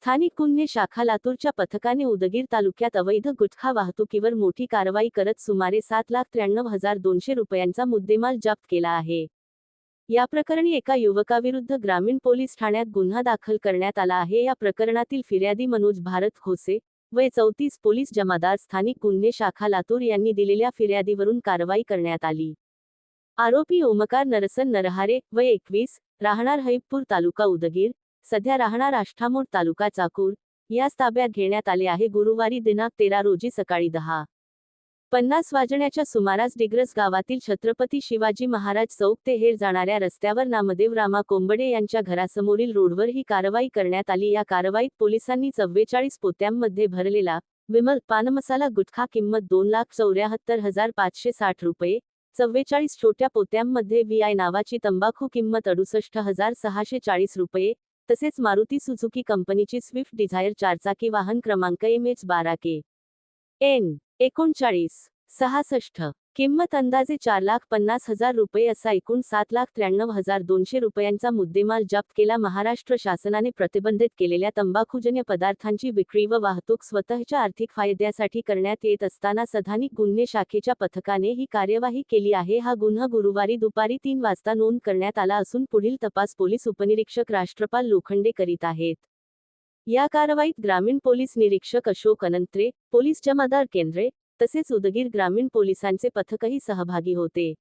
स्थानिक गुन्हे शाखा लातूरच्या पथकाने उदगीर तालुक्यात अवैध गुटखा वाहतुकीवर मोठी कारवाई करत सुमारे 7,93,200 रुपयांचा मुद्देमाल जप्त केला आहे. या प्रकरणी एका युवकाविरुद्ध ग्रामीण पोलीस ठाण्यात गुन्हा दाखल करण्यात आला आहे. या प्रकरणातील फिर्यादी मनोज भारत खोसे, वय 34, पोलीस जमादार स्थानिक गुन्हे शाखा लातूर यांनी दिलेल्या फिर्यादीवरून कारवाई करण्यात आली. आरोपी ओमकार नरसन नरहारे, वय 21, राहणार हैबपूर तालुका उदगीर, सध्या राहणार आष्ठामोड तालुका चाकूर, यास ताब्यात घेण्यात आले आहे. गुरुवारी दिनांक 13 रोजी सकाळी 10:50 वाजण्याच्या सुमारास डिग्रस गावातील छत्रपती शिवाजी महाराज चौक ते हेर जाणाऱ्या रस्त्यावर नामदेव रामा कोंबडे यांच्या घरासमोरील रोडवर ही कारवाई करण्यात आली. या कारवाईत पोलिसांनी 44 पोत्यांमध्ये भरलेला विमल पानमसाला गुटखा किंमत 2,74,560 रुपये, 44 छोट्या पोत्यांमध्ये VI नावाची तंबाखू किंमत 68,640 रुपये, तसेच मारुती सुझुकी कंपनीची स्विफ्ट डिझायर चारचाकी वाहन क्रमांक MH12KN 3966, किंमत अंदाजे 4,50,000 रुपये असा एकूण 7,93,200 रुपयांचा मुद्देमाल जप्त केला. महाराष्ट्र शासनाने प्रतिबंधित केलेल्या तंबाखूजन्य पदार्थांची विक्री व वाहतूक स्वतःच्या आर्थिक फायद्यासाठी करण्यात येत असताना स्थानिक गुन्हे शाखेच्या पथकाने ही कार्यवाही केली आहे. हा गुन्हा गुरुवारी दुपारी 3 वाजता नोंद करण्यात आला असून पुढील तपास पोलीस उपनिरीक्षक राष्ट्रपाल लोखंडे करीत आहेत. या कारवाईत ग्रामीण पोलीस निरीक्षक अशोक अनंत्रे, पोलीस जमादार केंद्रे, तसेच उदगीर ग्रामीण पोलिसांचे पथकही सहभागी होते.